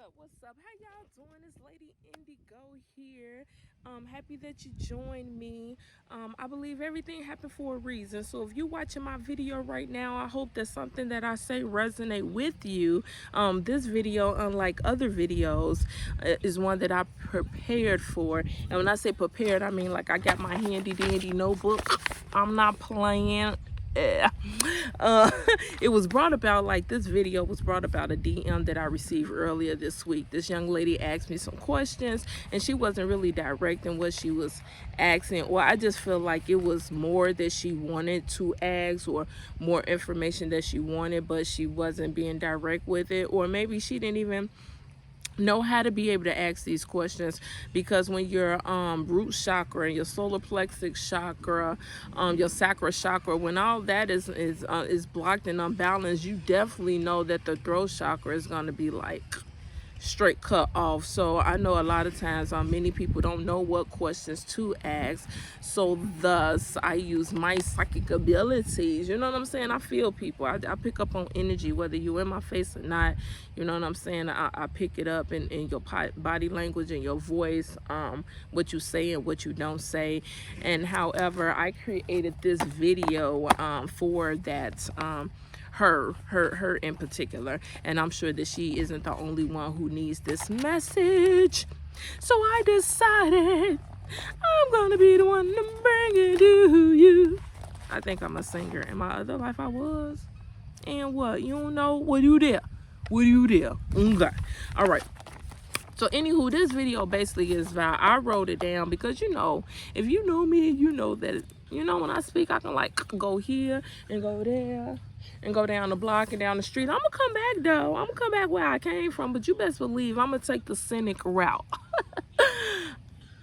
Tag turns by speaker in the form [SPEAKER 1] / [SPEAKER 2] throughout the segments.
[SPEAKER 1] What's up? How y'all doing? It's Lady Indigo here. Happy that you joined me. I believe everything happened for a reason. So if you're watching my video right now, I hope that something that I say resonate with you. This video, unlike other videos, is one that I prepared for. And when I say prepared, I mean like I got my handy dandy notebook. I'm not playing. It was brought about, like, this video was brought about a DM that I received earlier this week. This young lady asked me some questions and she wasn't really direct in what she was asking, or I just feel like it was more that she wanted to ask or more information that she wanted, but she wasn't being direct with it, or maybe she didn't even know how to be able to ask these questions, because when your root chakra and your solar plexus chakra, your sacral chakra, when all that is blocked and unbalanced, you definitely know that the throat chakra is going to be like straight cut off. So I know a lot of times many people don't know what questions to ask, so thus I use my psychic abilities, you know what I'm saying? I feel people, I pick up on energy, whether you're in my face or not, you know what I'm saying? I pick it up in your body language and your voice, what you say and what you don't say. And however, I created this video for that, her in particular, and I'm sure that she isn't the only one who needs this message. So I decided I'm gonna be the one to bring it to you. I think I'm a singer. In my other life I was. And what? You don't know? What you there? Okay. All right. So anywho, this video basically is about, I wrote it down because, you know, if you know me, you know that, you know, when I speak, I can like go here and go there and go down the block and down the street. I'm gonna come back though. I'm gonna come back where I came from, but you best believe I'm gonna take the scenic route.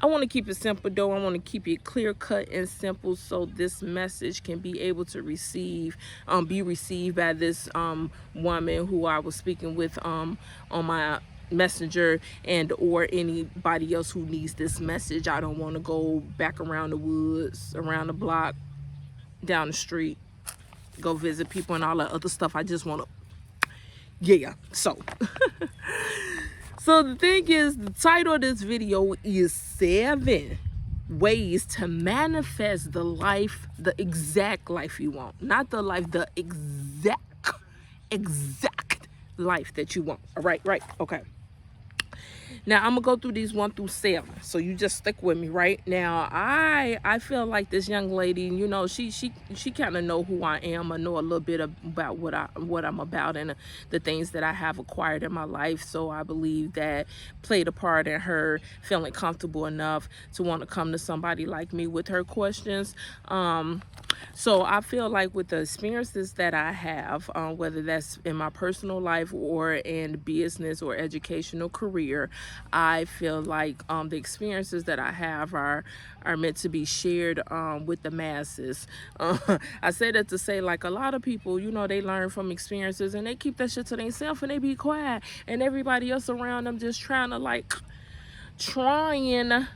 [SPEAKER 1] I want to keep it simple though. I want to keep it clear cut and simple, so this message can be able to be received by this woman who I was speaking with on my messenger, and or anybody else who needs this message. I don't want to go back around the woods, around the block, down the street, go visit people and all that other stuff. I just want to, yeah. So so the thing is, the title of this video is 7 ways to manifest the life, the exact life you want. Not the life, the exact life that you want. All right, okay. Now I'm gonna go through these 1 through 7, so you just stick with me. Right now, I feel like this young lady, you know, she kind of know who I am. I know a little bit about what I'm about and the things that I have acquired in my life. So I believe that played a part in her feeling comfortable enough to want to come to somebody like me with her questions. So I feel like with the experiences that I have, whether that's in my personal life or in business or educational career, I feel like the experiences that I have are meant to be shared with the masses. I say that to say, like, a lot of people, you know, they learn from experiences and they keep that shit to themselves and they be quiet, and everybody else around them just trying to like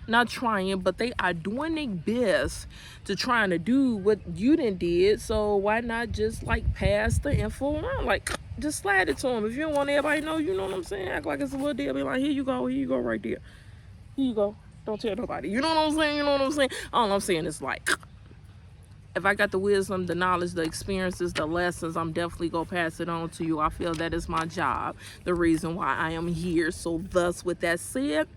[SPEAKER 1] not trying, but they are doing their best to trying to do what you done did. So why not just like pass the info around, like just slide it to them? If you don't want everybody to know, you know what I'm saying, act like it's a little deal, be like, here you go right there, here you go, don't tell nobody, you know what I'm saying? All I'm saying is, like, if I got the wisdom, the knowledge, the experiences, the lessons, I'm definitely gonna pass it on to you. I feel that is my job, the reason why I am here. So thus, with that said,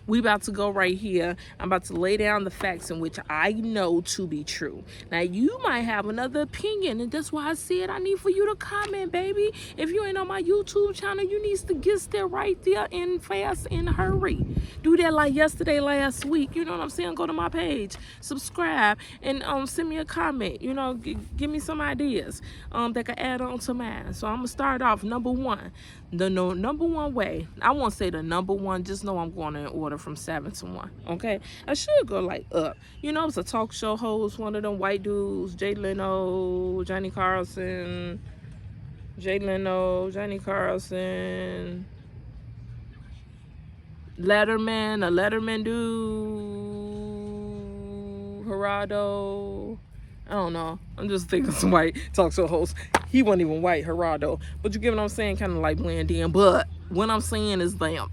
[SPEAKER 1] we about to go right here. I'm about to lay down the facts in which I know to be true. Now, you might have another opinion, and that's why I said I need for you to comment, baby. If you ain't on my YouTube channel, you need to get there right there and fast and hurry. Do that like yesterday, last week. You know what I'm saying? Go to my page, subscribe, and send me a comment. You know, give me some ideas that can add on to mine. So I'm gonna start off. Number 1, the number 1 way. I won't say the number 1. Just know I'm going in order from 7 to 1. Okay, I should go like up. You know, it's a talk show host, one of them white dudes, Jay Leno, Johnny Carlson, Letterman, a Letterman dude, Gerardo. I don't know. I'm just thinking some white talk show host. He wasn't even white, Gerardo. But you get what I'm saying? Kind of like blend in. But what I'm saying is that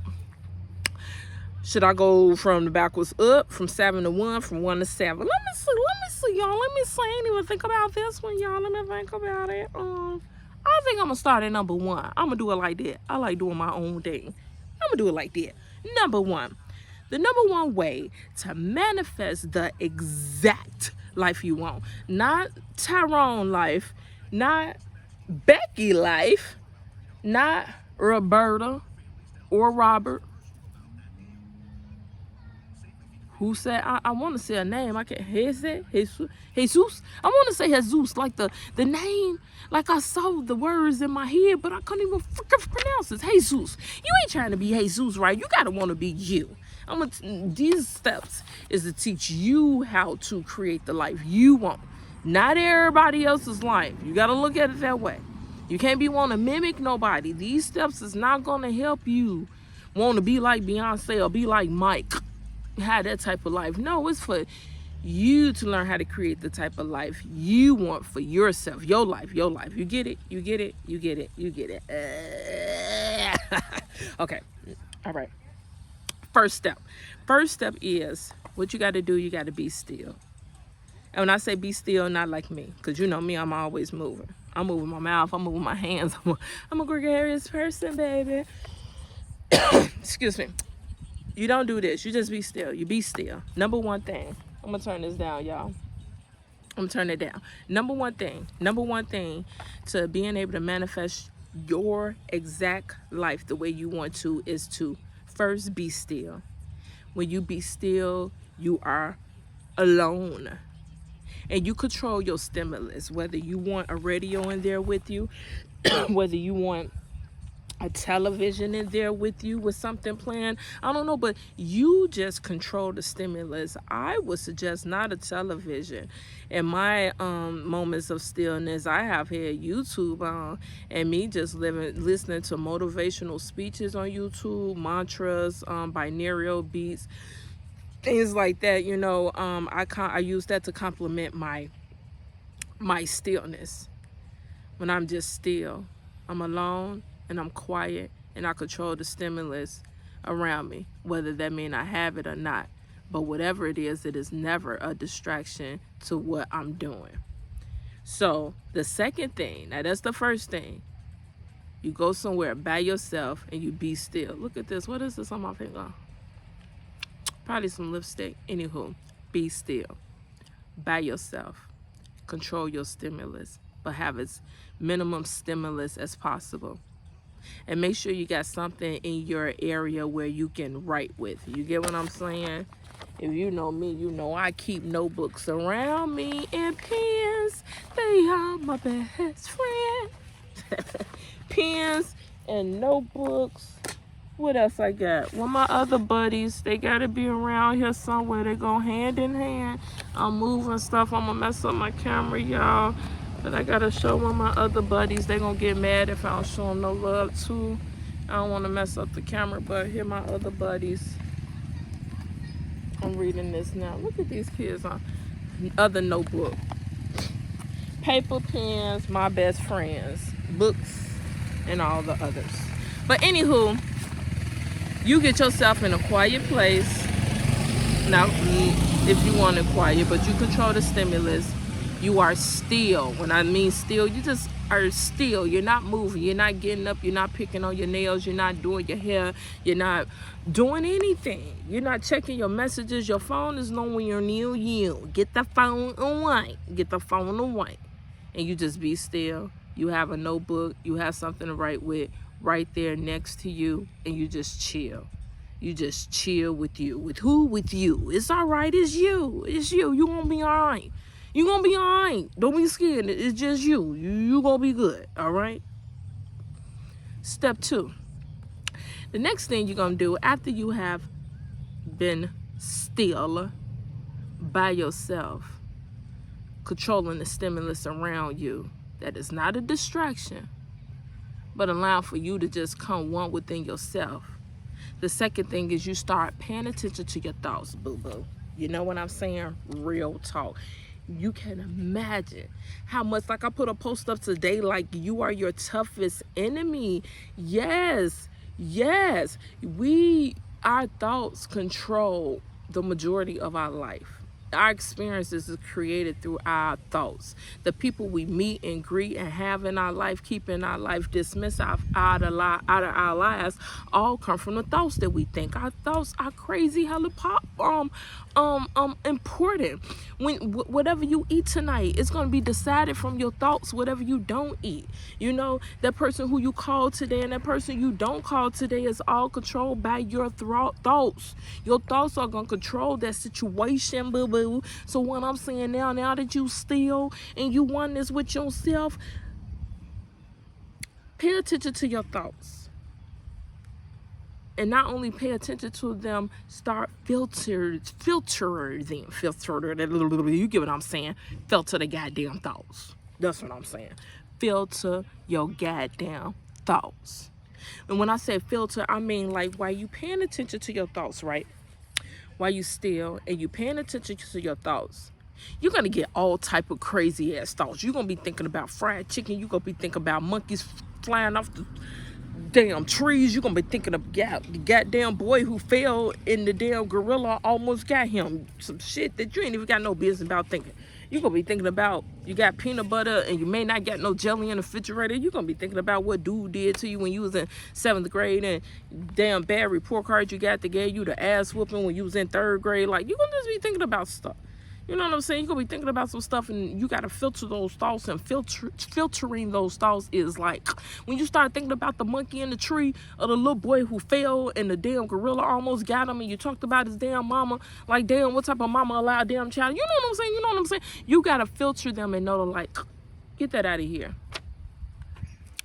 [SPEAKER 1] should I go from the backwards up, from 7 to 1, from 1 to 7? Let me see, y'all. Let me see. I ain't even think about this one, y'all. Let me think about it. I think I'm gonna start at number 1. I'm gonna do it like that. I like doing my own thing. I'm gonna do it like that. Number 1. The number 1 way to manifest the exact life you want. Not Tyrone life, not Becky life, not Roberta or Robert. Who said, I want to say a name. I can't. Jesus. I want to say Jesus, like the name. Like I saw the words in my head, but I couldn't even freaking pronounce it. Jesus. You ain't trying to be Jesus, right? You got to want to be you. These steps is to teach you how to create the life you want. Not everybody else's life. You got to look at it that way. You can't be want to mimic nobody. These steps is not going to help you want to be like Beyonce or be like Mike. Have that type of life. No, it's for you to learn how to create the type of life you want for yourself. Your life. You get it? You get it? You get it? You get it? Okay. All right. First step is what you got to do. You got to be still. And when I say be still, not like me, because you know me, I'm always moving. I'm moving my mouth. I'm moving my hands. I'm a gregarious person, baby. Excuse me. You don't do this. You just be still. You be still. Number 1 thing. I'm going to turn this down, y'all. I'm going to turn it down. Number one thing to being able to manifest your exact life the way you want to is to first be still. When you be still, you are alone. And you control your stimulus, whether you want a radio in there with you, whether you want a television in there with you with something playing. I don't know, but you just control the stimulus. I would suggest not a television. In my moments of stillness, I have had YouTube on, and me just listening to motivational speeches on YouTube, mantras, binaural beats, things like that. You know, I use that to complement my stillness. When I'm just still, I'm alone, and I'm quiet, and I control the stimulus around me, whether that means I have it or not. But whatever it is never a distraction to what I'm doing. So the second thing, now that's the first thing, you go somewhere by yourself and you be still. Look at this. What is this on my finger? Probably some lipstick. Anywho, be still. By yourself. Control your stimulus, but have as minimum stimulus as possible. And make sure you got something in your area where you can write with. You get what I'm saying? If you know me, you know I keep notebooks around me and pens. They are my best friend. Pens and notebooks. What else I got? Well, my other buddies, they got to be around here somewhere. They go hand in hand. I'm moving stuff. I'm going to mess up my camera, y'all. But I gotta show one of my other buddies. They gonna get mad if I don't show them no love too. I don't want to mess up the camera, but here my other buddies. I'm reading this now. Look at these kids on other notebook. Paper, pens, my best friends, books, and all the others. But anywho, you get yourself in a quiet place. Now, if you want it quiet, but you control the stimulus. You are still. When I mean still, you just are still. You're not moving. You're not getting up. You're not picking on your nails. You're not doing your hair. You're not doing anything. You're not checking your messages. Your phone is nowhere near you. Get the phone away. Get the phone away. And you just be still. You have a notebook. You have something to write with right there next to you. And you just chill. You just chill with you. With who? With you. It's all right. It's you. It's you. You're going to be all right. You're going to be all right. Don't be scared. It's just you. You're going to be good. All right? Step 2. The next thing you're going to do after you have been still by yourself, controlling the stimulus around you, that is not a distraction, but allow for you to just come one within yourself. The second thing is you start paying attention to your thoughts, boo-boo. You know what I'm saying? Real talk. You can imagine how much, like I put a post up today, like you are your toughest enemy. Yes, Yes, our thoughts control the majority of our life. Our experiences is created through our thoughts. The people we meet and greet and have in our life, keep in our life, dismiss out of our lives, all come from the thoughts that we think. Our thoughts are crazy, hella important. Whatever you eat tonight, it's gonna be decided from your thoughts. Whatever you don't eat, you know, that person who you call today and that person you don't call today is all controlled by your thoughts. Your thoughts are gonna control that situation, boo boo. So what I'm saying now that you still and you want this with yourself, pay attention to your thoughts. And not only pay attention to them, start filter them. You get what I'm saying? Filter the goddamn thoughts. That's what I'm saying. Filter your goddamn thoughts. And when I say filter, I mean like while you paying attention to your thoughts, right? While you still and you paying attention to your thoughts, you're gonna get all type of crazy ass thoughts. You're gonna be thinking about fried chicken. You're gonna be thinking about monkeys flying off the damn trees. You're gonna be thinking of the goddamn boy who fell and the damn gorilla almost got him. Some shit that you ain't even got no business about thinking. You're gonna be thinking about you got peanut butter and you may not get no jelly in the refrigerator. You're gonna be thinking about what dude did to you when you was in 7th grade and damn bad report card you got that gave you the ass whooping when you was in 3rd grade. Like, you're gonna just be thinking about stuff. You know what I'm saying? You're going to be thinking about some stuff and you got to filter those thoughts, and filtering those thoughts is like when you start thinking about the monkey in the tree or the little boy who fell and the damn gorilla almost got him, and you talked about his damn mama, like, damn, what type of mama allowed damn child? You know what I'm saying? You know what I'm saying? You got to filter them and know to, like, get that out of here.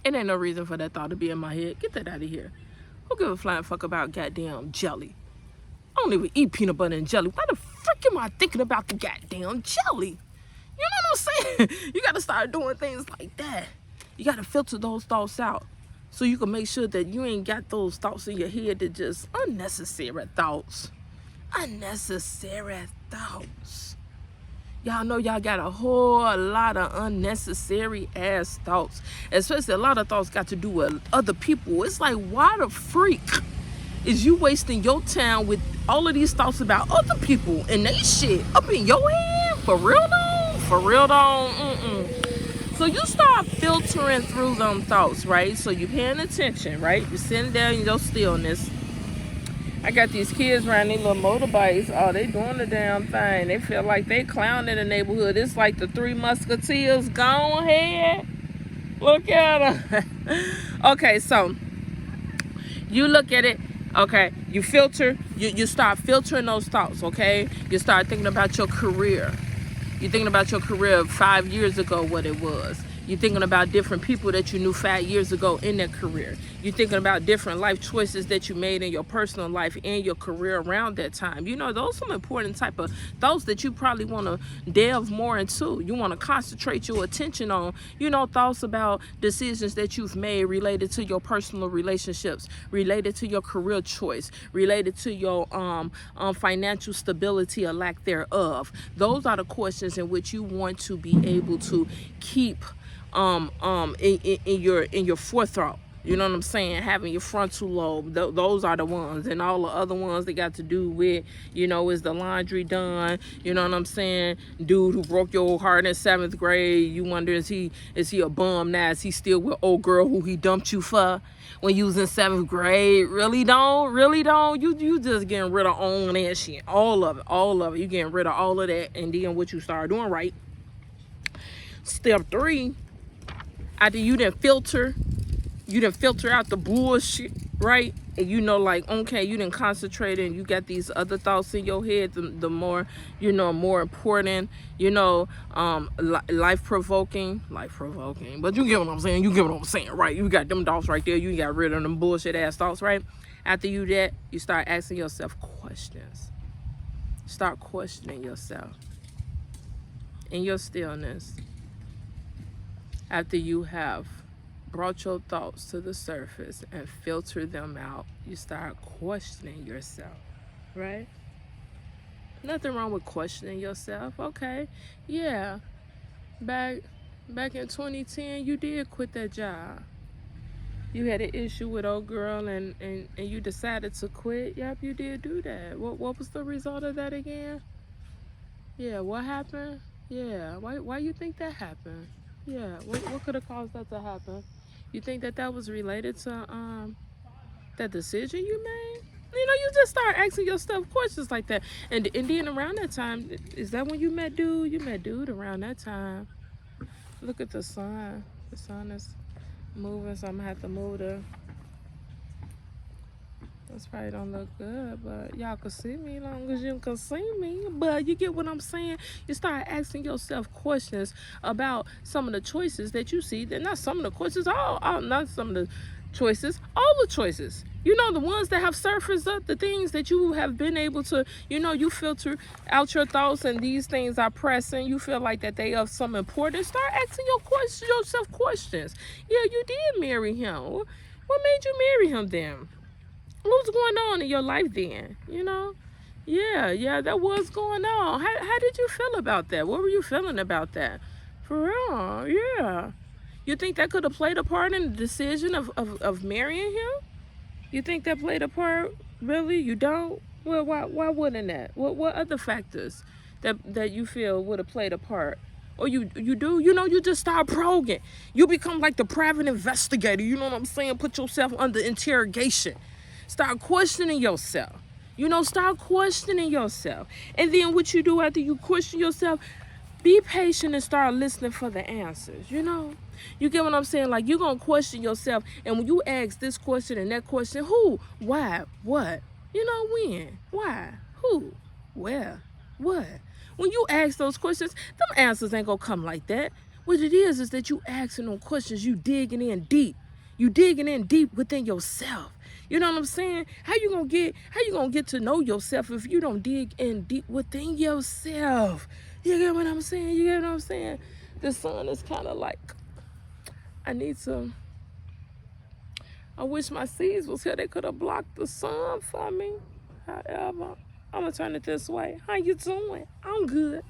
[SPEAKER 1] It ain't no reason for that thought to be in my head. Get that out of here. Who give a flying fuck about goddamn jelly? I don't even eat peanut butter and jelly. Why the frick am I thinking about the goddamn jelly? You know what I'm saying? You got to start doing things like that. You got to filter those thoughts out so you can make sure that you ain't got those thoughts in your head that just unnecessary thoughts. Unnecessary thoughts. Y'all know y'all got a whole lot of unnecessary ass thoughts. Especially a lot of thoughts got to do with other people. It's like, why the freak is you wasting your time with all of these thoughts about other people and they shit up in your head? For real though? For real though? So you start filtering through them thoughts, right? So you paying attention, right? You're sitting there in your stillness. I got these kids riding their little motorbikes. Oh, they doing the damn thing. They feel like they clown in the neighborhood. It's like the Three Musketeers. Go ahead. Look at them. Okay, so you look at it. Okay, you filter, you start filtering those thoughts, okay? You start thinking about your career. You're thinking about your career 5 years ago, what it was. You're thinking about different people that you knew 5 years ago in their career. You're thinking about different life choices that you made in your personal life and your career around that time. You know, those are some important type of thoughts that you probably want to delve more into. You want to concentrate your attention on, you know, thoughts about decisions that you've made related to your personal relationships, related to your career choice, related to your financial stability or lack thereof. Those are the questions in which you want to be able to keep in your forethought. You know what I'm saying? Having your frontal lobe. Those are the ones. And all the other ones that got to do with, you know, is the laundry done? You know what I'm saying? Dude who broke your heart in 7th grade. You wonder, is he a bum now? Is he still with old girl who he dumped you for when you was in 7th grade? Really don't? You just getting rid of all that shit. All of it. You getting rid of all of that. And then what you start doing, right? Step 3, after you done filter out the bullshit, right? And you know, like, okay, you done concentrate and you got these other thoughts in your head, the more, you know, more important, you know, life-provoking, but you get what I'm saying, right? You got them thoughts right there. You got rid of them bullshit ass thoughts, right? After you start asking yourself questions. Start questioning yourself in your stillness. After you have brought your thoughts to the surface and filter them out, you start questioning yourself, right? Nothing wrong with questioning yourself. Okay, yeah, back in 2010, you did quit that job. You had an issue with old girl and you decided to quit. Yep, you did do that. What was the result of that again? Yeah, what happened? Yeah, why you think that happened? Yeah, what could have caused that to happen? You think that that was related to that decision you made? You know, you just start asking yourself questions like that. And then around that time, is that when you met dude? You met dude around that time. Look at the sun. The sun is moving, so I'm gonna have to move the. This probably don't look good, but y'all can see me as long as you can see me. But you get what I'm saying? You start asking yourself questions about some of the choices that you see. They're not some of the questions, all not some of the choices, all the choices. You know, the ones that have surfaced up, the things that you have been able to, you know, you filter out your thoughts and these things are pressing. You feel like that they have some importance. Start asking yourself questions. Yeah, you did marry him. What made you marry him then? What was going on in your life then? You know? Yeah, that was going on. How did you feel about that? What were you feeling about that? For real, yeah. You think that could have played a part in the decision of marrying him? You think that played a part? Really? You don't? Well, why wouldn't that? What other factors that you feel would have played a part? Or you do? You know, you just start probing. You become like the private investigator. You know what I'm saying? Put yourself under interrogation. Start questioning yourself. You know, start questioning yourself. And then what you do after you question yourself, be patient and start listening for the answers, you know? You get what I'm saying? Like, you're going to question yourself. And when you ask this question and that question, who, why, what, you know, when, why, who, where, what. When you ask those questions, them answers ain't going to come like that. What it is that you asking them questions, you digging in deep. You digging in deep within yourself. You know what I'm saying? How you gonna get to know yourself if you don't dig in deep within yourself? You get what I'm saying? You get what I'm saying? The sun is kind of like, I wish my seeds was here. They could have blocked the sun for me. However, I'm gonna turn it this way. How you doing? I'm good.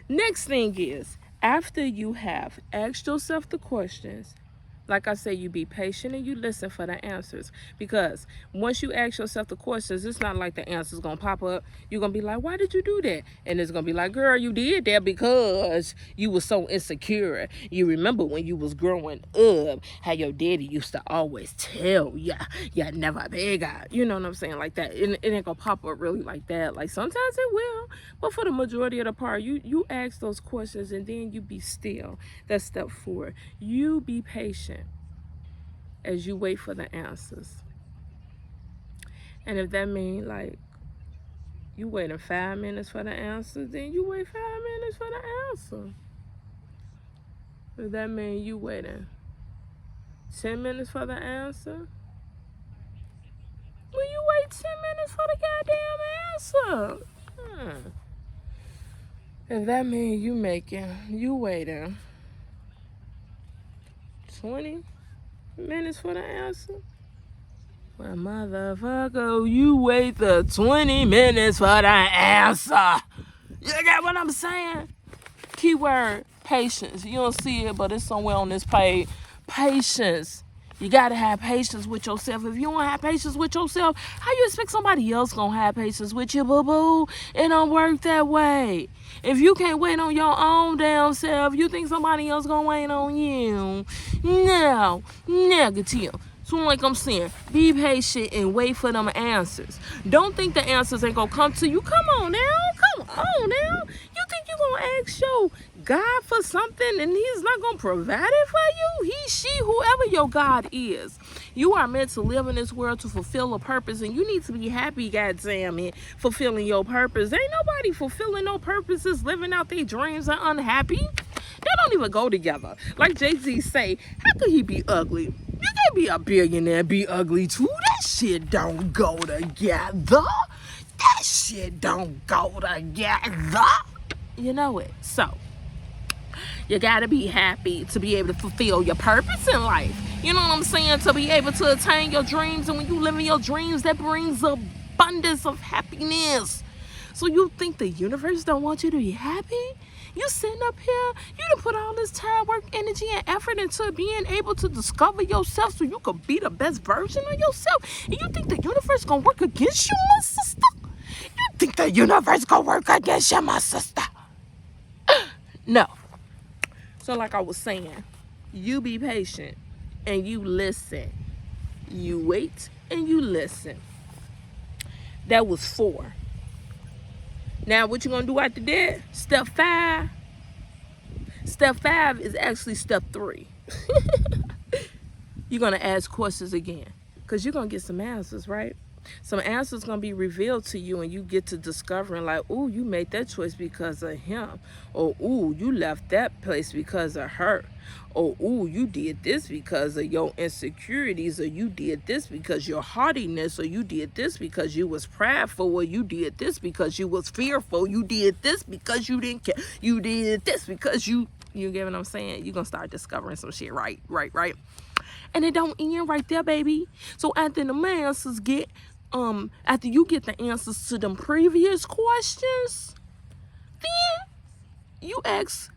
[SPEAKER 1] Next thing is, after you have asked yourself the questions, like I say, you be patient and you listen for the answers. Because once you ask yourself the questions, it's not like the answer's going to pop up. You're going to be like, why did you do that? And it's going to be like, girl, you did that because you were so insecure. You remember when you was growing up, how your daddy used to always tell you, you're never bigger. You know what I'm saying? Like that. It ain't going to pop up really like that. Like sometimes it will. But for the majority of the part, you ask those questions and then you be still. That's step 4. You be patient as you wait for the answers. And if that means like you waiting 5 minutes for the answer, then you wait 5 minutes for the answer. If that means you waiting 10 minutes for the answer, well, you wait 10 minutes for the goddamn answer. If that means you waiting 20 minutes for the answer, well, motherfucker, you wait the 20 minutes for the answer. You get what I'm saying? Keyword, patience. You don't see it, but it's somewhere on this page. Patience. You gotta have patience with yourself. If you don't have patience with yourself, how you expect somebody else gonna have patience with you, boo-boo? It don't work that way. If you can't wait on your own damn self, you think somebody else gonna wait on you? No, negative. So like I'm saying, be patient and wait for them answers. Don't think the answers ain't gonna come to you. Come on now. You think you gonna ask your God for something and he's not gonna provide it for you? He, she, whoever your God is. You are meant to live in this world to fulfill a purpose, and you need to be happy, goddamn it, fulfilling your purpose. Ain't nobody fulfilling no purposes, living out their dreams and unhappy. They don't even go together. Like Jay-Z say, how could he be ugly? You can't be a billionaire and be ugly too. That shit don't go together. That shit don't go together. You know it. So, you gotta be happy to be able to fulfill your purpose in life. You know what I'm saying? To be able to attain your dreams. And when you live in your dreams, that brings abundance of happiness. So you think the universe don't want you to be happy? You sitting up here, you done put all this time, work, energy, and effort into being able to discover yourself so you could be the best version of yourself. And you think the universe gonna work against you, my sister? You think the universe gonna work against you, my sister? No. So like I was saying, you be patient and you listen. You wait and you listen. That was 4. Now what you gonna do after that? Step 5. Step 5 is actually step 3. You're gonna ask questions again, because you're gonna get some answers, right? Some answers gonna be revealed to you, and you get to discovering like, ooh, you made that choice because of him, or ooh, you left that place because of her, or ooh, you did this because of your insecurities, or you did this because your haughtiness, or you did this because you was prideful, or you did this because you was fearful, you did this because you didn't care, you did this because you get what I'm saying? You're gonna start discovering some shit, right? And it don't end right there, baby. So after the answers get after you get the answers to them previous questions, then you ask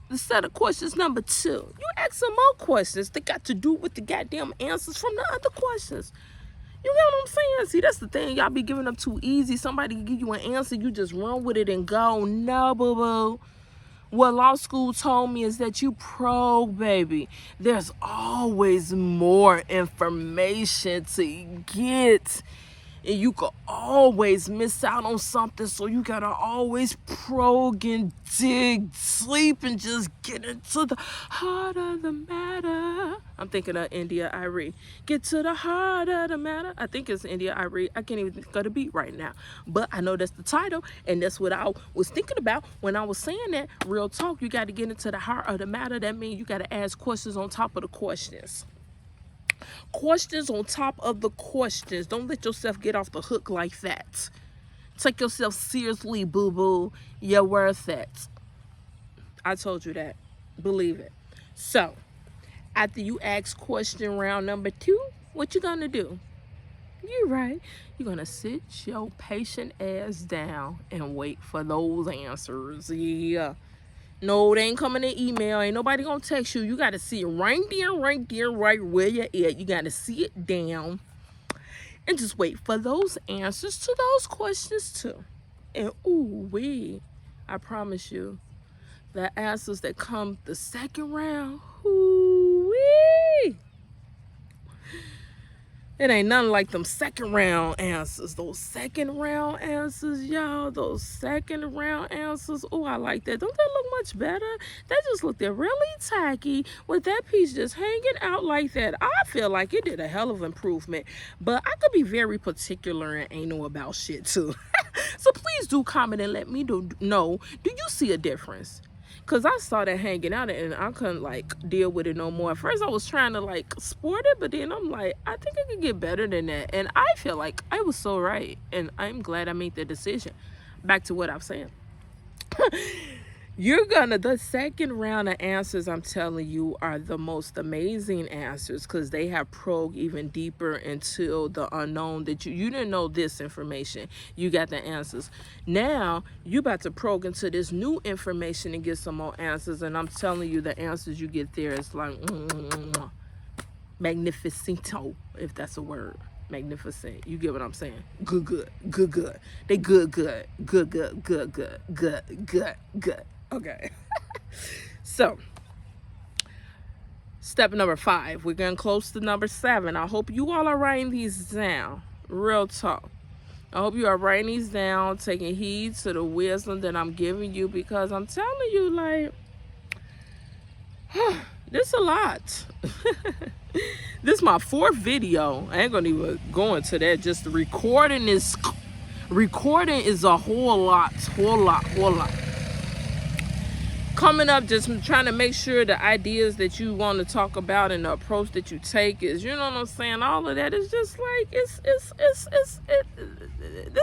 [SPEAKER 1] the set of questions number 2. You ask some more questions that got to do with the goddamn answers from the other questions. You get what I'm saying? See, that's the thing. Y'all be giving up too easy. Somebody give you an answer, you just run with it and go. No, boo-boo. What law school told me is that you probe, baby. There's always more information to get. And you could always miss out on something, so you gotta always probe and dig deep and just get into the heart of the matter. I'm thinking of India Irie. Get to the heart of the matter. I think it's India Irie. I can't even think of the beat right now, but I know that's the title, and that's what I was thinking about when I was saying that. Real talk, you got to get into the heart of the matter. That means you got to ask questions on top of the questions. Questions on top of the questions. Don't let yourself get off the hook like that. Take yourself seriously, boo-boo. You're worth it. I told you that. Believe it. So, after you ask question round number 2, what you gonna do? You're right. You're gonna sit your patient ass down and wait for those answers. Yeah. No, they ain't coming in email. Ain't nobody gonna text you. You gotta see it right there, right where you're at. You gotta see it down and just wait for those answers to those questions too. And ooh wee, I promise you, the answers that come the second round, ooh wee, it ain't nothing like them second round answers. Those second round answers, y'all. Those second round answers. Oh, I like that. Don't that look much better? That just looked really tacky with that piece just hanging out like that. I feel like it did a hell of improvement. But I could be very particular and anal about shit too. So please do comment and let me know. Do you see a difference? Because I saw that hanging out and I couldn't like deal with it no more. At first I was trying to like sport it, but then I'm like, I think I could get better than that. And I feel like I was so right. And I'm glad I made the decision. Back to what I'm saying. The second round of answers, I'm telling you, are the most amazing answers, because they have probed even deeper into the unknown that you didn't know this information. You got the answers. Now, you about to probe into this new information and get some more answers. And I'm telling you, the answers you get there is like, magnificento, if that's a word. Magnificent. You get what I'm saying? Good. They good. Okay. So, step number 5. We're getting close to number 7. I hope you all are writing these down. Real talk. I hope you are writing these down, taking heed to the wisdom that I'm giving you, because I'm telling you, like, this a lot. This is my 4th video. I ain't gonna even go into that. Just the recording is a whole lot. Coming up, just trying to make sure the ideas that you want to talk about and the approach that you take is, you know what I'm saying, all of that is just like, this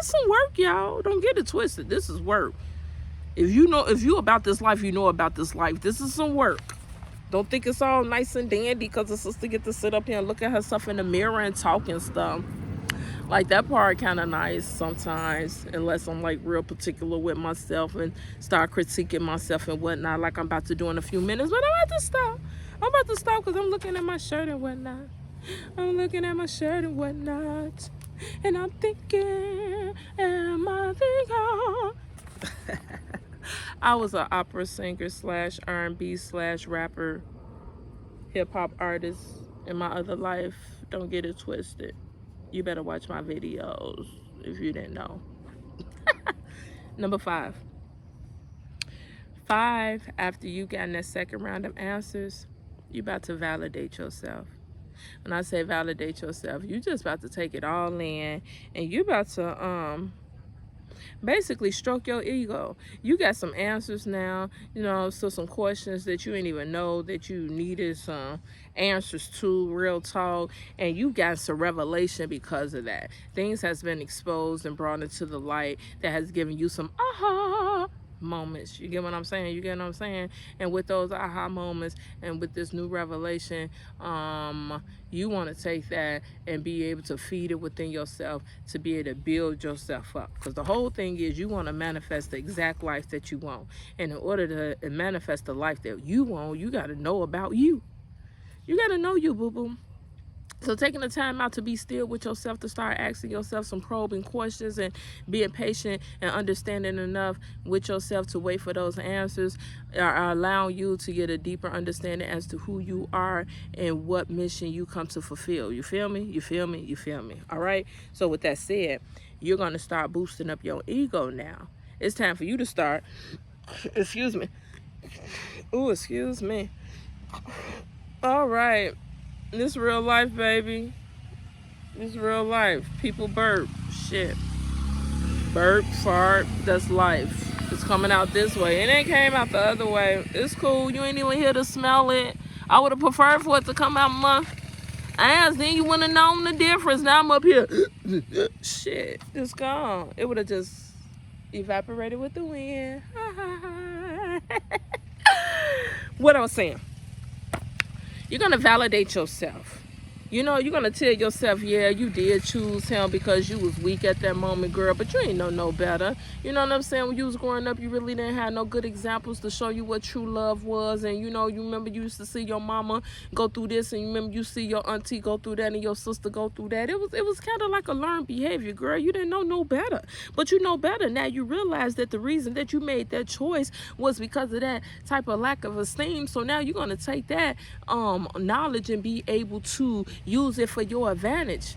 [SPEAKER 1] some work, y'all. Don't get it twisted. This is work. If you about this life, you know about this life. This is some work. Don't think it's all nice and dandy because the sister get to sit up here and look at herself in the mirror and talk and stuff. Like that part kind of nice sometimes, unless I'm like real particular with myself and start critiquing myself and whatnot, like I'm about to do in a few minutes. But I'm about to stop. I'm about to stop because I'm looking at my shirt and whatnot. I'm looking at my shirt and whatnot, and I'm thinking, am I the I was an opera singer slash R&B slash rapper, hip hop artist in my other life. Don't get it twisted. You better watch my videos if you didn't know. Number 5. After you got in that second round of answers, you about to validate yourself. When I say validate yourself, you just about to take it all in, and you about to basically stroke your ego. You got some answers now, so some questions that you didn't even know that you needed some answers to, real talk, and you got some revelation because of that. Things has been exposed and brought into the light that has given you some aha moments. You get what I'm saying? And with those aha moments and with this new revelation, you want to take that and be able to feed it within yourself to be able to build yourself up, because the whole thing is you want to manifest the exact life that you want. And in order to manifest the life that you want, you got to know about you. You got to know you, boo-boo. So taking the time out to be still with yourself, to start asking yourself some probing questions and being patient and understanding enough with yourself to wait for those answers are allowing you to get a deeper understanding as to who you are and what mission you come to fulfill. You feel me? You feel me? You feel me? All right? So with that said, you're going to start boosting up your ego now. It's time for you to start. Excuse me. Oh, excuse me. All right. This real life, baby. This real life. People burp. Shit. Burp, fart. That's life. It's coming out this way. It ain't came out the other way. It's cool. You ain't even here to smell it. I would have preferred for it to come out my ass. Then you wouldn't have known the difference. Now I'm up here. Shit. It's gone. It would have just evaporated with the wind. What I was saying. You're going to validate yourself. You're going to tell yourself, yeah, you did choose him because you was weak at that moment, girl, but you ain't know no better. You know what I'm saying? When you was growing up, you really didn't have no good examples to show you what true love was. And, you remember you used to see your mama go through this, and you remember you see your auntie go through that and your sister go through that. It was kind of like a learned behavior, girl. You didn't know no better. But you know better now. You realize that the reason that you made that choice was because of that type of lack of esteem. So now you're going to take that knowledge and be able to use it for your advantage,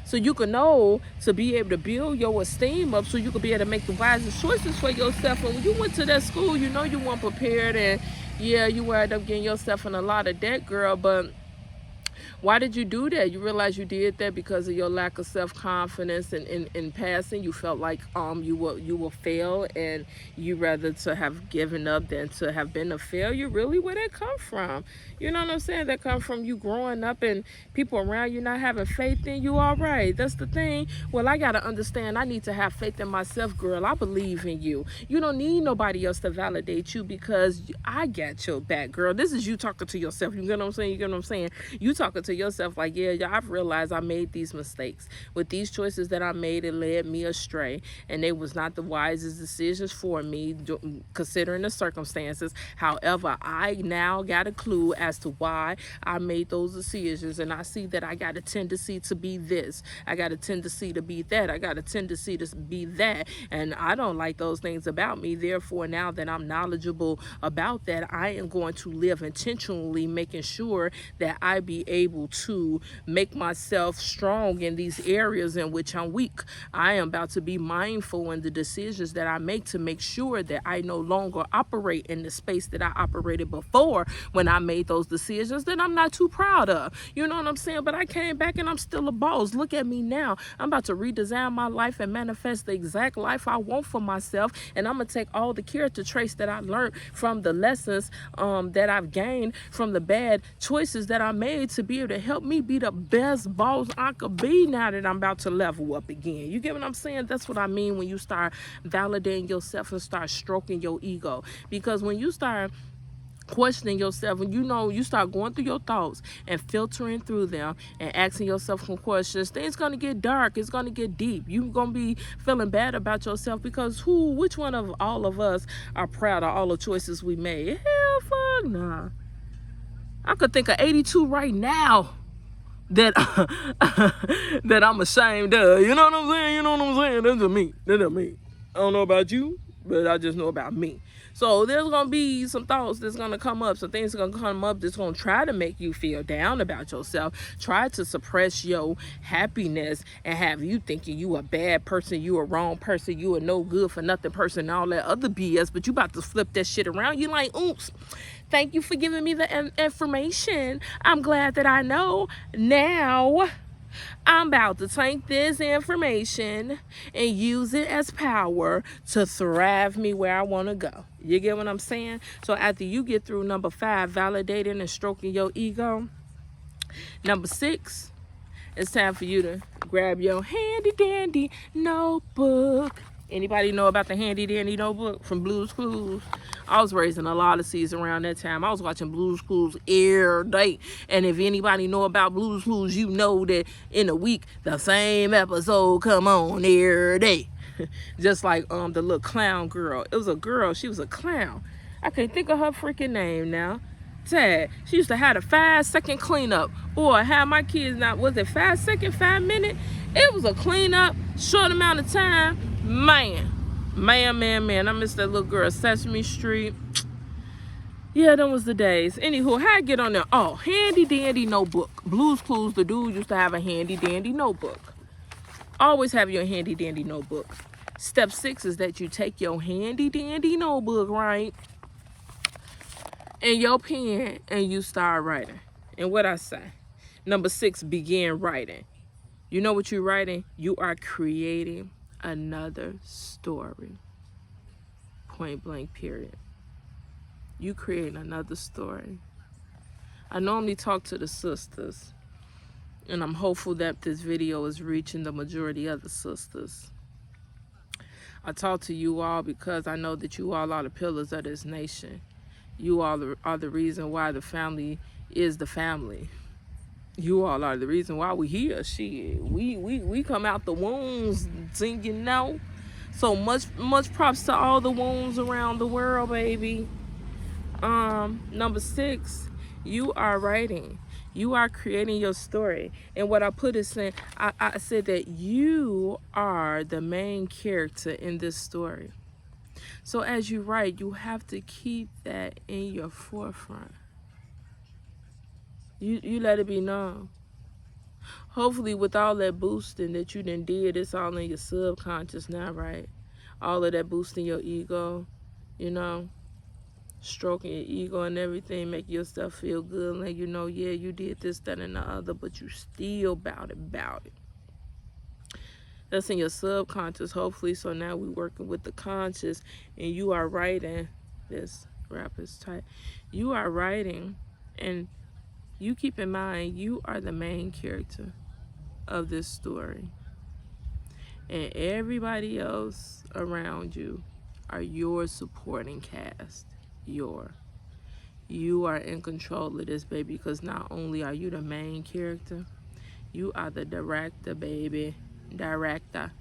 [SPEAKER 1] so you can know to be able to build your esteem up, so you can be able to make the wisest choices for yourself. And when you went to that school, you weren't prepared, and yeah, you wound up getting yourself in a lot of debt, girl. But why did you do that? You realize you did that because of your lack of self-confidence, and in passing you felt like you will fail, and you rather to have given up than to have been a failure. Really, where that come from? You know what I'm saying? That come from you growing up and people around you not having faith in you. All right, that's the thing. Well, I gotta understand, I need to have faith in myself, girl. I believe in you. You don't need nobody else to validate you, because I got your back, girl. This is you talking to yourself. You get what I'm saying? You talking to yourself like, yeah, I've realized I made these mistakes. With these choices that I made, it led me astray, and they was not the wisest decisions for me, considering the circumstances. However, I now got a clue as to why I made those decisions, and I see that I got a tendency to be this, I got a tendency to be that, I got a tendency to be that, and I don't like those things about me. Therefore, now that I'm knowledgeable about that, I am going to live intentionally, making sure that I be able to make myself strong in these areas in which I'm weak. I am about to be mindful in the decisions that I make, to make sure that I no longer operate in the space that I operated before when I made those decisions that I'm not too proud of. You know what I'm saying? But I came back and I'm still a boss. Look at me now. I'm about to redesign my life and manifest the exact life I want for myself. And I'm going to take all the character traits that I learned from the lessons that I've gained from the bad choices that I made, to be able to help me be the best boss I could be now that I'm about to level up again. You get what I'm saying? That's what I mean when you start validating yourself and start stroking your ego. Because when you start questioning yourself, and you start going through your thoughts and filtering through them and asking yourself some questions, things gonna get dark, it's gonna get deep. You gonna be feeling bad about yourself, because which one of all of us are proud of all the choices we made? Hell fuck nah. I could think of 82 right now that that I'm ashamed of. You know what I'm saying? That's just me. I don't know about you, but I just know about me. So there's gonna be some thoughts that's gonna come up, some things gonna come up that's gonna try to make you feel down about yourself, try to suppress your happiness and have you thinking you a bad person, you a wrong person, you a no good for nothing person, and all that other BS. But you about to flip that shit around. You like, oops, thank you for giving me the information. I'm glad that I know. Now I'm about to take this information and use it as power to thrive me where I want to go. You get what I'm saying? So after you get through number 5, validating and stroking your ego, number 6, it's time for you to grab your handy dandy notebook. Anybody know about the handy dandy notebook from Blue's Clues? I was raising a lot of seeds around that time. I was watching Blue's Clues every day. And if anybody know about Blue's Clues, you know that in a week, the same episode come on every day. Just like the little clown girl. It was a girl. She was a clown. I can't think of her freaking name now. Tad. She used to have a 5-second cleanup. Boy, have my kids not, was it 5 seconds, 5 minutes? It was a cleanup, short amount of time. Man. I miss that little girl. Sesame Street. Yeah, them was the days. Anywho, how I get on there? Oh, handy dandy notebook. Blue's Clues, the dude used to have a handy dandy notebook. Always have your handy dandy notebook. Step 6 is that you take your handy dandy notebook, right, and your pen, and you start writing. And what I say? Number 6, begin writing. You know what you're writing? You are creating another story. Point blank, period. You create another story. I normally talk to the sisters, and I'm hopeful that this video is reaching the majority of the sisters. I talk to you all because I know that you all are the pillars of this nation. You all are the reason why the family is the family. You all are the reason why we here. Shit, we come out the wombs, you know. So much props to all the wombs around the world, baby. Number 6, you are writing. You are creating your story. And what I put is saying, I said that you are the main character in this story. So as you write, you have to keep that in your forefront. You let it be known. Hopefully with all that boosting that you done did, it's all in your subconscious now, right? All of that boosting your ego, you know, stroking your ego and everything, make yourself feel good, like, you know, yeah, you did this, that, and the other, but you still about it. That's in your subconscious, hopefully. So now we're working with the conscious, and you are writing. This rap is tight. You are writing, and you keep in mind, you are the main character of this story. And everybody else around you are your supporting cast. You are in control of this, baby, because not only are you the main character, you are the director, baby. Director.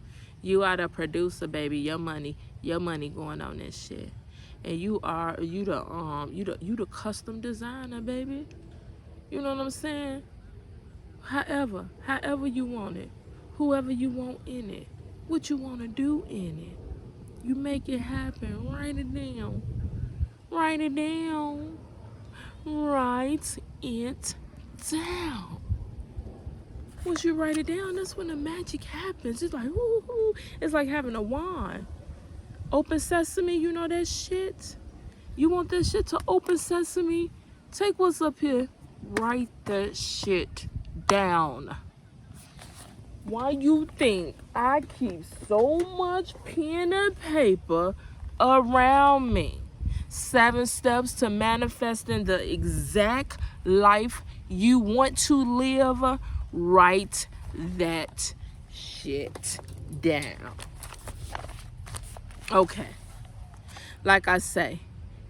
[SPEAKER 1] You are the producer, baby. Your money going on this shit. And you the custom designer, baby. You know what I'm saying? However you want it, whoever you want in it, what you want to do in it, you make it happen. Write it down. Write it down. Once you write it down, that's when the magic happens. It's like, ooh, it's like having a wand. Open sesame, you know that shit? You want that shit to open sesame? Take what's up here. Write that shit down. Why you think I keep so much pen and paper around me? 7 steps to manifesting the exact life you want to live. Write that shit down. Okay. Like I say,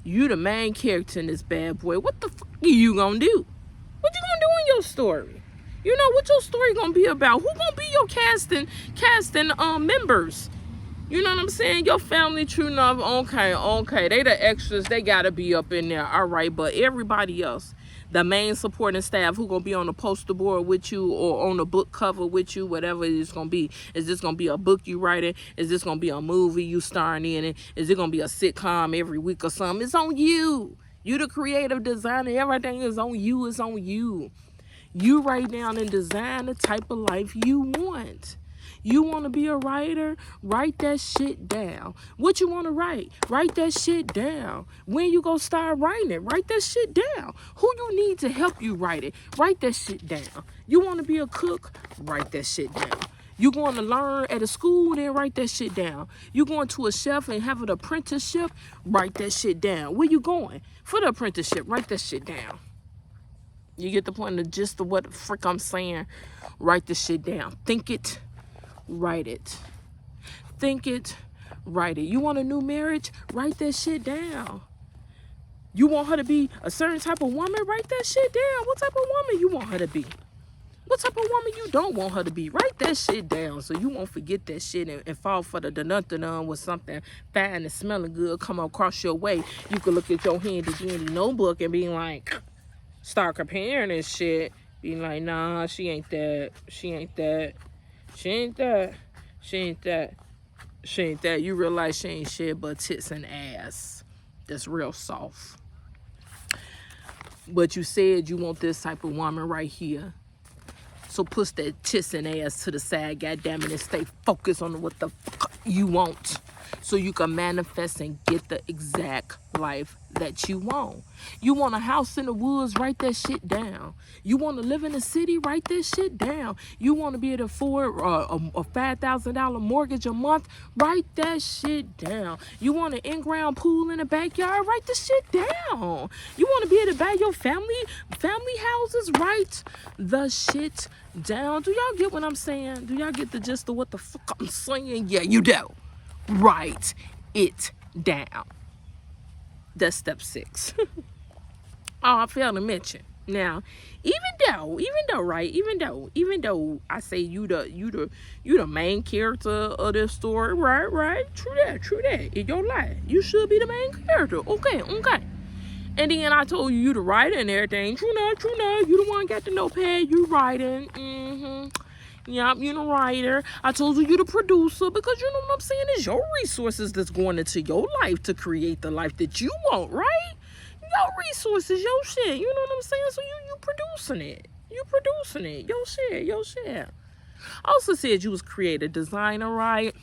[SPEAKER 1] You the main character in this bad boy. What the fuck are you gonna do? What you gonna do in your story? You know what your story gonna be about? Who gonna be your casting members? You know what I'm saying? Your family, true enough, okay. They the extras, they gotta be up in there, all right. But everybody else, the main supporting staff, who gonna be on the poster board with you or on the book cover with you, whatever it's gonna be. Is this gonna be a book you writing? Is this gonna be a movie you starring in it? Is it gonna be a sitcom every week or something? It's on you. You the creative designer. Everything is on you. It's on you. You write down and design the type of life you want. You want to be a writer? Write that shit down. What you want to write? Write that shit down. When you go start writing it, write that shit down. Who you need to help you write it? Write that shit down. You want to be a cook? Write that shit down. You going to learn at a school? Then write that shit down. You going to a chef and have an apprenticeship? Write that shit down. Where you going? For the apprenticeship, write that shit down. You get the point, the gist of what the frick I'm saying? Write this shit down. Think it. Write it. Think it, write it. You want a new marriage? Write that shit down. You want her to be a certain type of woman? Write that shit down. What type of woman you want her to be? What type of woman you don't want her to be? Write that shit down so you won't forget that shit and fall for the dun with something fine and smelling good come across your way. You can look at your handy-dandy notebook and be like, start comparing this shit. Be like, nah, she ain't that. She ain't that. She ain't that. She ain't that. She ain't that. You realize she ain't shit but tits and ass. That's real soft. But you said you want this type of woman right here. So push that tits and ass to the side, goddammit, and stay focused on what the fuck you want. So you can manifest and get the exact life that you want. You want a house in the woods? Write that shit down. You want to live in the city? Write that shit down. You want to be able to afford a $5,000 mortgage a month? Write that shit down. You want an in-ground pool in the backyard? Write the shit down. You want to be able to buy your family houses? Write the shit down. Do y'all get what I'm saying? Do y'all get the gist of what the fuck I'm saying? Yeah, you do. Write it down. That's step 6. Oh, I failed to mention. Now, even though I say you the main character of this story, right? True that. In your life, you should be the main character. Okay. And then I told you the writer and everything. True now. You the one got the notepad. You writing. Yep, you the writer. I told you the producer, because you know what I'm saying? It's your resources that's going into your life to create the life that you want, right? Your resources, your shit. You know what I'm saying? So you producing it. Your shit. I also said you was creative designer, right?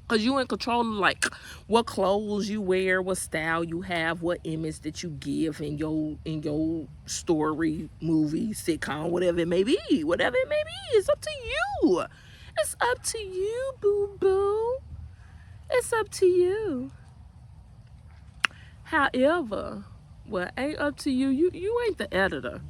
[SPEAKER 1] Because you in control of like what clothes you wear, what style you have, what image that you give in your story, movie, sitcom, whatever it may be. It's up to you. It's up to you, boo-boo. It's up to you. However, what ain't up to you, you ain't the editor.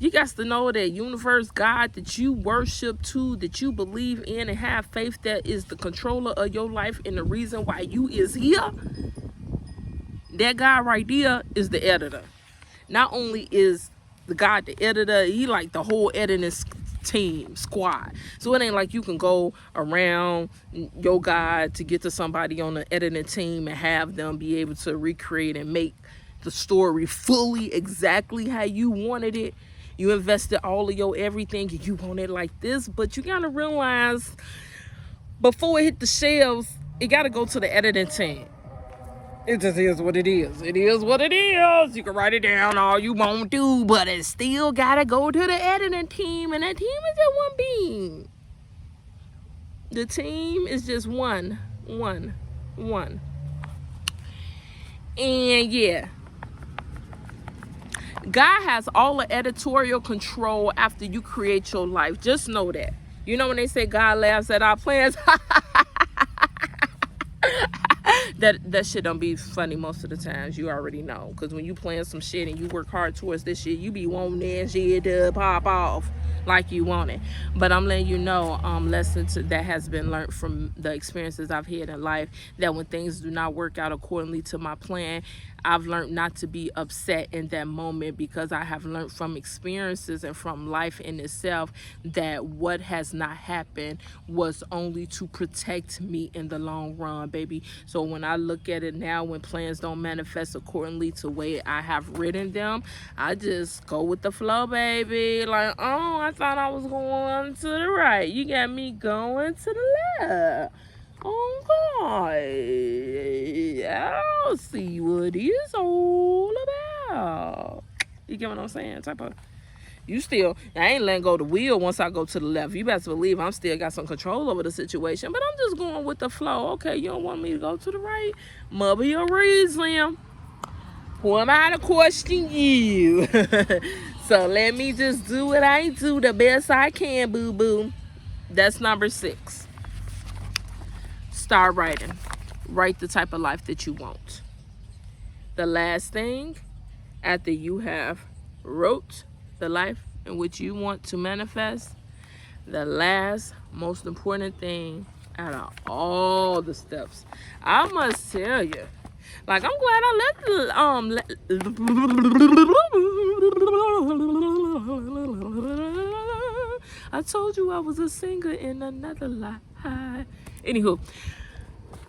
[SPEAKER 1] You got to know that universe, God that you worship to, that you believe in and have faith that is the controller of your life and the reason why you is here. That guy right there is the editor. Not only is the God the editor, he like the whole editing team, squad. So it ain't like you can go around your God to get to somebody on the editing team and have them be able to recreate and make the story fully exactly how you wanted it. You invested all of your everything and you want it like this, but you gotta realize before it hit the shelves, it gotta go to the editing team. It just is what it is. It is what it is. You can write it down all you want to, but it still gotta go to the editing team, and that team is just one being. The team is just one. And yeah. God has all the editorial control after you create your life. Just know that. You know when they say God laughs at our plans? that shit don't be funny most of the times. You already know. Because when you plan some shit and you work hard towards this shit, you be wanting that shit to pop off like you want it. But I'm letting you know, lessons that has been learned from the experiences I've had in life, that when things do not work out accordingly to my plan, I've learned not to be upset in that moment, because I have learned from experiences and from life in itself that what has not happened was only to protect me in the long run, baby. So when I look at it now, when plans don't manifest accordingly to the way I have written them, I just go with the flow, baby. Like, oh, I thought I was going to the right. You got me going to the left. Oh God, I'll see what it's all about. You get what I'm saying? Type of, you still, I ain't letting go of the wheel once I go to the left. You best believe I'm still got some control over the situation, but I'm just going with the flow. Okay, you don't want me to go to the right? Mother your reason. Who am I to question you? So let me just do what I do the best I can, boo-boo. That's number 6. Start writing. Write the type of life that you want. The last thing, after you have wrote the life in which you want to manifest, the last most important thing out of all the steps, I must tell you, like, I'm glad I left I told you I was a singer in another life. Anywho,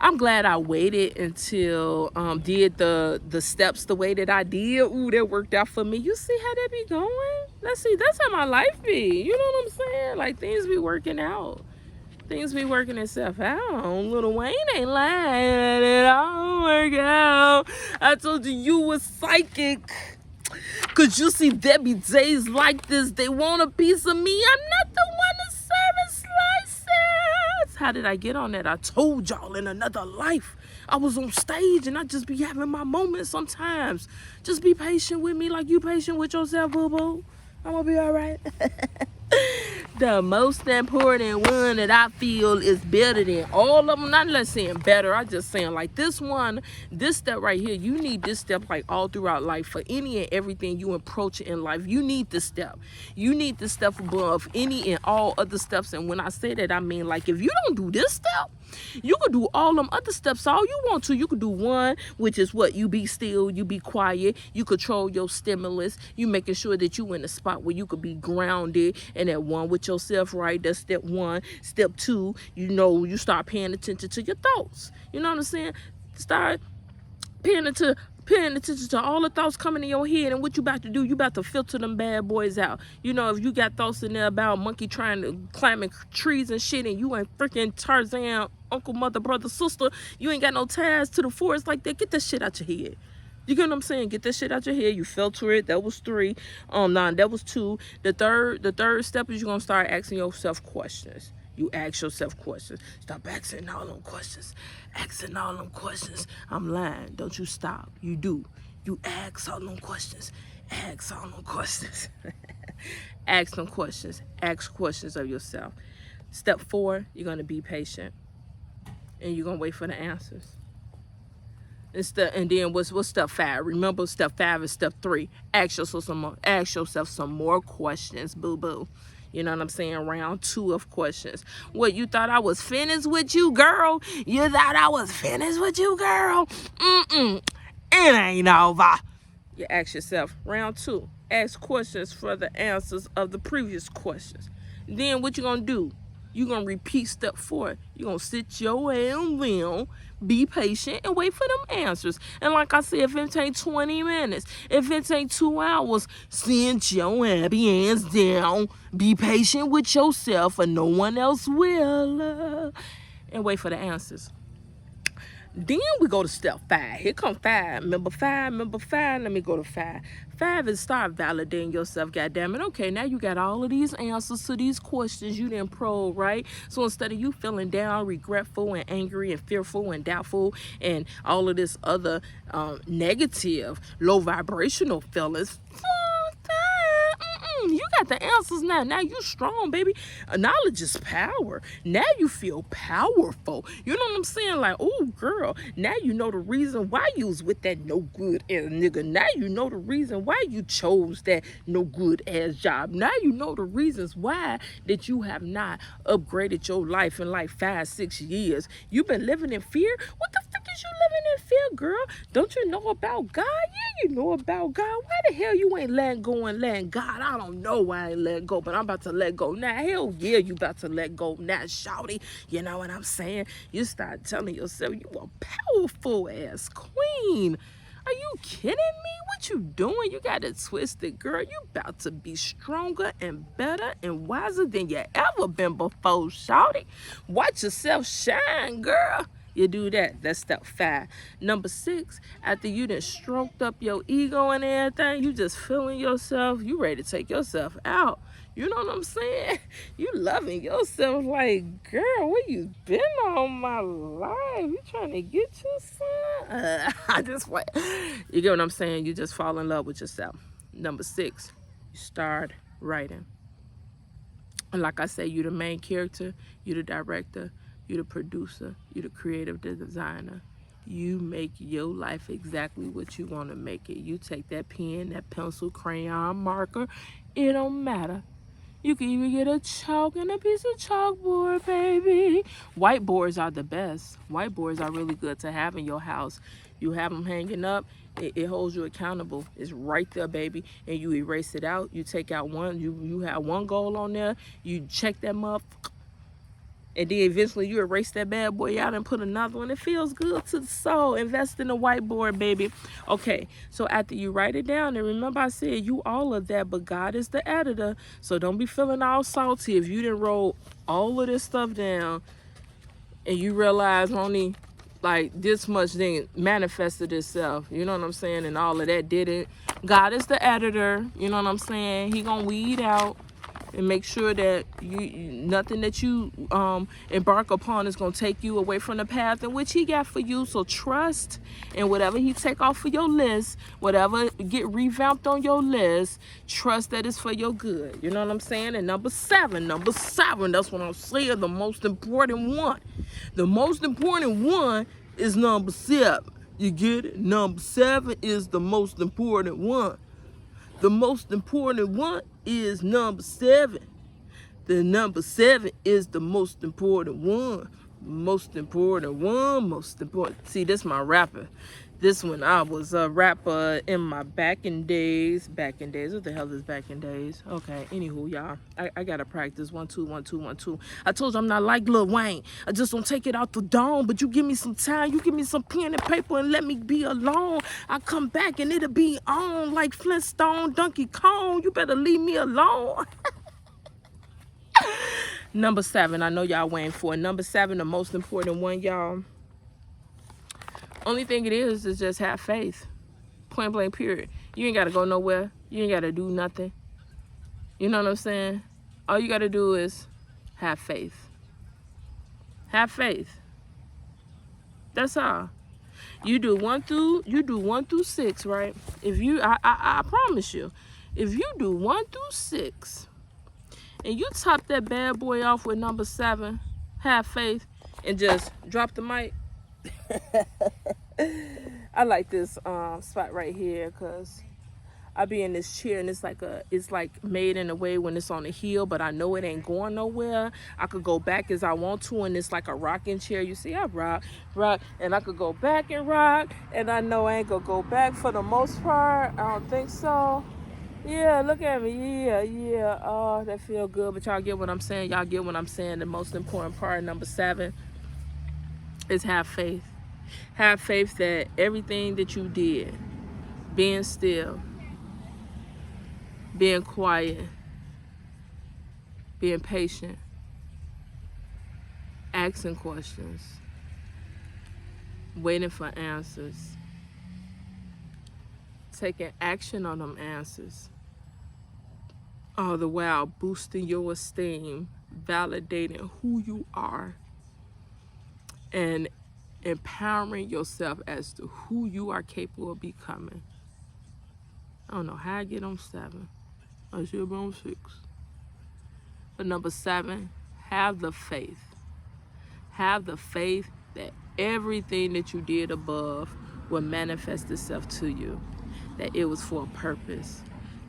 [SPEAKER 1] I'm glad I waited until did the steps the way that I did. Ooh, that worked out for me. You see how that be going? Let's see, that's how my life be. You know what I'm saying? Like, things be working out. Things be working itself out. Little Wayne ain't lying. It all work out. I told you was psychic. Cause you see, there be days like this. They want a piece of me. I'm not the one to serve slices. How did I get on that? I told y'all in another life. I was on stage and I just be having my moments sometimes. Just be patient with me like you patient with yourself, boo-boo. I'm gonna be all right. The most important one that I feel is better than all of them. Not let's saying better. I just saying like this one, this step right here. You need this step like all throughout life for any and everything you approach in life. You need this step. You need this step above any and all other steps. And when I say that, I mean like if you don't do this step, you could do all them other steps all you want to. You could do one, which is what? You be still, you be quiet, you control your stimulus, you making sure that you in a spot where you could be grounded and at one with yourself, right? That's step 1. Step 2, you start paying attention to your thoughts. You know what I'm saying? Start paying attention to all the thoughts coming in your head, and what you about to do, you about to filter them bad boys out. If you got thoughts in there about a monkey trying to climb in trees and shit, and you ain't freaking Tarzan, uncle, mother, brother, sister, you ain't got no ties to the forest like that, get that shit out your head. You get what I'm saying? Get that shit out your head. You filter it. That was 3. That was 2. The third step is you're gonna start asking yourself questions. You ask yourself questions. Stop asking all them questions. Asking all them questions. I'm lying. Don't you stop. You do. You ask all them questions. Ask all them questions. Ask them questions. Ask questions of yourself. Step 4, you're going to be patient. And you're going to wait for the answers. And then what's step 5? Remember, step 5 is step 3. Ask yourself some more questions, boo-boo. You know what I'm saying? Round 2 of questions. What, you thought I was finished with you, girl? You thought I was finished with you, girl? It ain't over. You ask yourself, round 2. Ask questions for the answers of the previous questions. Then what you gonna do? You gonna repeat step 4. You gonna sit your ass down, be patient, and wait for them answers. And like I said, if it take 20 minutes, if it take 2 hours, sit your happy ass down, be patient with yourself, and no one else will, and wait for the answers. Then we go to step 5. Here come 5. Remember 5? Let me go to 5. 5 is start validating yourself, goddammit. Okay, now you got all of these answers to these questions you didn't probe, right? So instead of you feeling down, regretful, and angry, and fearful, and doubtful, and all of this other negative, low vibrational feelings, you got the answers now. Now you strong, baby. Knowledge is power. Now you feel powerful. You know what I'm saying? Like, oh, girl, now you know the reason why you was with that no good ass nigga. Now you know the reason why you chose that no good ass job. Now you know the reasons why that you have not upgraded your life in like 5-6 years. You've been living in fear. What the fuck is is you living in fear, girl? Don't you know about God? Yeah, you know about God. Why the hell you ain't letting go and letting God? I don't know why I ain't let go, but I'm about to let go now. Hell yeah, you about to let go now, shawty. You know what I'm saying? You start telling yourself you a powerful ass queen. Are you kidding me? What you doing? You got it twisted, girl. You about to be stronger and better and wiser than you ever been before, shawty. Watch yourself shine, girl. You do that. That's step 5. Number 6, after you done stroked up your ego and everything, you just feeling yourself. You ready to take yourself out. You know what I'm saying? You loving yourself like, girl, where you been all my life? You trying to get you some? I just what? You get what I'm saying? You just fall in love with yourself. Number 6, you start writing. And like I say, you the main character, you the director, you the producer, you the creative designer. You make your life exactly what you want to make it. You take that pen, that pencil, crayon, marker. It don't matter. You can even get a chalk and a piece of chalkboard, baby. Whiteboards are the best. Whiteboards are really good to have in your house. You have them hanging up. It holds you accountable. It's right there, baby. And you erase it out. You take out one. You have one goal on there. You check that motherfucker. And then eventually you erase that bad boy out and put another one. It feels good to the soul. Invest in the whiteboard, baby. Okay, so after you write it down, and remember I said you all of that, but God is the editor. So don't be feeling all salty if you didn't roll all of this stuff down and you realize only like this much thing manifested itself. You know what I'm saying? And all of that didn't. God is the editor. You know what I'm saying? He gonna weed out and make sure that nothing that you embark upon is going to take you away from the path in which he got for you. So trust in whatever he take off of your list, whatever get revamped on your list, trust that it's for your good. You know what I'm saying? And number seven, that's what I'm saying, the most important one. The most important one is number 7. You get it? Number 7 is the most important one. The most important one is number 7. The number 7 is the most important one. Most important one, most important. See, this my rapper. This when I was a rapper in my back in days. What the hell is back in days? Okay, anywho, y'all. I gotta practice 1 2 1 2 1 2. I told you I'm not like Lil Wayne. I just don't take it out the dome. But you give me some time, you give me some pen and paper and let me be alone. I come back and it'll be on like Flintstone, Donkey Kong. You better leave me alone. Number 7, I know y'all waiting for it. Number 7, the most important one, y'all. Only thing it is just have faith. Point blank, period. You ain't got to go nowhere. You ain't got to do nothing. You know what I'm saying? All you got to do is have faith. Have faith. That's all. You do 1 through 6, right? If you, I promise you, if you do 1 through 6, and you top that bad boy off with number 7, have faith, and just drop the mic. I like this spot right here because I be in this chair and it's like made in a way when it's on the heel, but I know it ain't going nowhere. I could go back as I want to, and it's like a rocking chair. You see, I rock, and I could go back and rock, and I know I ain't gonna go back for the most part. I don't think so. Yeah, look at me. Yeah. Oh, that feel good. But y'all get what I'm saying. Y'all get what I'm saying. The most important part, number 7, is have faith. Have faith that everything that you did, being still, being quiet, being patient, asking questions, waiting for answers, taking action on them answers, all the while boosting your esteem, validating who you are, and empowering yourself as to who you are capable of becoming. I don't know how I get on 7. I should be on 6. But number 7, have the faith. Have the faith that everything that you did above will manifest itself to you. That it was for a purpose.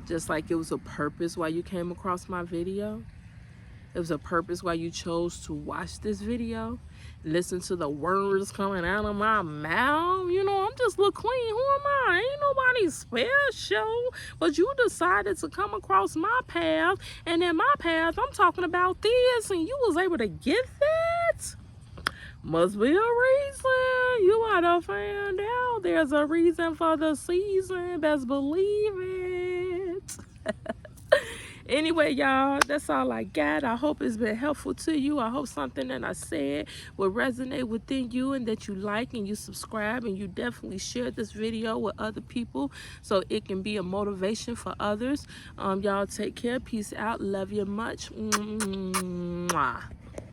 [SPEAKER 1] Just like it was a purpose why you came across my video. It was a purpose why you chose to watch this video. Listen to the words coming out of my mouth. You know, I'm just look clean. Who am I? Ain't nobody special. But you decided to come across my path. And in my path, I'm talking about this. And you was able to get that? Must be a reason. You might have found out there's a reason for the season. Best believe it. Anyway, y'all, that's all I got. I hope it's been helpful to you. I hope something that I said will resonate within you and that you like and you subscribe and you definitely share this video with other people so it can be a motivation for others. Y'all take care. Peace out. Love you much. Mwah.